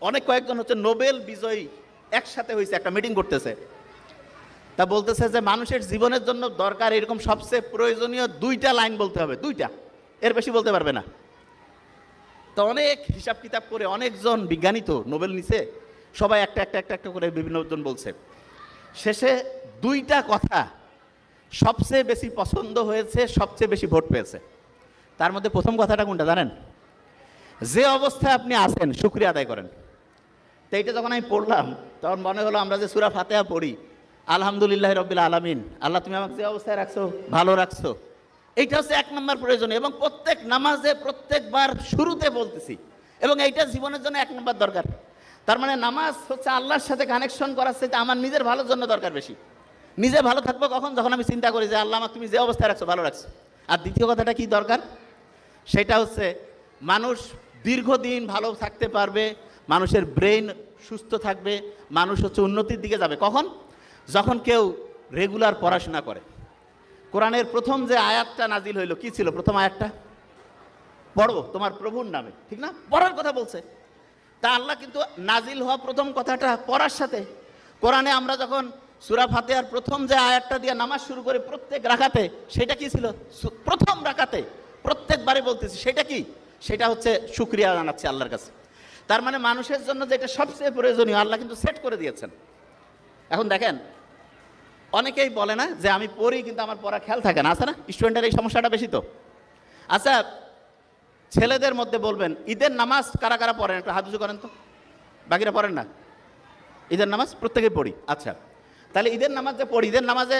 অনেক কয়েকজন হচ্ছে নোবেল বিজয়ী একসাথে হয়েছে, একটা মিটিং করতেছে, তা বলতেছে যে মানুষের জীবনের জন্য দরকার এরকম সবচেয়ে প্রয়োজনীয় 2টা লাইন বলতে হবে, 2টা, এর বেশি বলতে পারবে না। তো অনেক হিসাব কিতাব করে অনেকজন বিজ্ঞানী তো নোবেল নিছে, সবাই একটা একটা একটা একটা করে বিভিন্ন জন বলছে, শেষে 2টা কথা সবচেয়ে বেশি পছন্দ হয়েছে, সবচেয়ে বেশি ভোট পেয়েছে। তার মধ্যে প্রথম কথাটা কোনটা জানেন? যে অবস্থায় আপনি আছেন শুকরিয়া আদায় করেন। তো এইটা যখন আমি পড়লাম তখন মনে হলো আমরা যে সূরা ফাতিহা পড়ি, আলহামদুলিল্লাহ রাব্বিল আলামিন, আল্লাহ তুমি আমাকে যে অবস্থায় রাখছো ভালো রাখছো, এইটা হচ্ছে 1 নম্বর প্রয়োজনীয়, এবং প্রত্যেক নামাজে প্রত্যেকবার শুরুতে বলতেছি, এবং এইটা জীবনের জন্য 1 নম্বর দরকার। তার মানে নামাজ হচ্ছে আল্লাহর সাথে কানেকশন করার চাইতে আমার নিজের ভালোর জন্য দরকার বেশি। নিজে ভালো থাকবো কখন? যখন আমি চিন্তা করি যে আল্লাহ আমাকে তুমি যে অবস্থায় রাখছো ভালো রাখছো। আর দ্বিতীয় কথাটা কি দরকার? সেটা হচ্ছে মানুষ দীর্ঘদিন ভালো থাকতে পারবে, মানুষের ব্রেইন সুস্থ থাকবে, মানুষ হচ্ছে উন্নতির দিকে যাবে কখন? যখন কেউ রেগুলার পড়াশোনা করে। কোরআনের প্রথম যে আয়াতটা নাজিল হইল কি ছিল? প্রথম আয়াতটা পড়ো তোমার প্রভুর নামে, ঠিক না? পড়ার কথা বলছে। তা আল্লাহ কিন্তু নাজিল হওয়া প্রথম কথাটা পড়ার সাথে, কোরআনে আমরা যখন সূরা ফাতিহার প্রথম যে আয়াতটা দিয়ে নামাজ শুরু করি প্রত্যেক রাকাতে, সেটা কি ছিল? প্রথম রাকাতে প্রত্যেকবারে বলতেছি, সেটা কি? সেটা হচ্ছে শুকরিয়া জানাচ্ছি আল্লাহর কাছে। তার মানে মানুষের জন্য যেটা সবচেয়ে প্রয়োজনীয় আল্লাহ কিন্তু সেট করে দিয়েছেন। এখন দেখেন, অনেকেই বলে না যে আমি পড়ি কিন্তু আমার পড়া খেয়াল থাকে না, আছে না? স্টুডেন্টের এই সমস্যাটা বেশি তো। আচ্ছা, ছেলেদের মধ্যে বলবেন ঈদের নামাজ কারা কারা পড়েন? একটু হাত উঁচু করেন তো। বাকিরা পড়েন না? ঈদের নামাজ প্রত্যেকেই পড়ি। আচ্ছা, তাহলে ঈদের নামাজ যে পড়ি, ঈদের নামাজে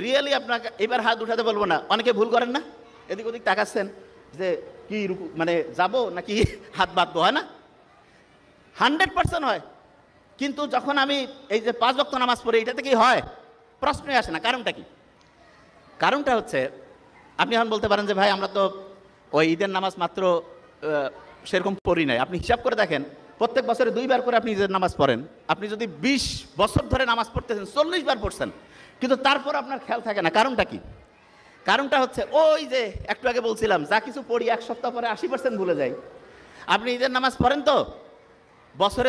রিয়েলি আপনাকে এবার হাত উঠাতে বলবো না, অনেকে ভুল করেন না? এদিক ওদিক তাকাচ্ছেন যে কি মানে যাবো নাকি হাত বাঁধবো, হয় না? 100% হয়। কিন্তু যখন আমি এই যে 5 ওয়াক্ত নামাজ পড়ি, এটাতে কি হয়? প্রশ্নই আসে না। কারণটা কি? কারণটা হচ্ছে, আপনি এখন বলতে পারেন যে ভাই আমরা তো ওই ঈদের নামাজ মাত্র সেরকম পড়ি নাই। আপনি হিসাব করে দেখেন, প্রত্যেক বছরে 2 বার করে আপনি ঈদের নামাজ পড়েন। আপনি যদি 20 বছর ধরে নামাজ পড়তেছেন, 40 বার পড়ছেন, কিন্তু তারপর আপনার খেয়াল থাকে না। কারণটা কি? কারণটা হচ্ছে ওই যে একটু আগে বলছিলাম, যা কিছু পড়ি 1 সপ্তাহ পরে 80% ভুলে যাই। আপনি ঈদের নামাজ পড়েন তো বছরে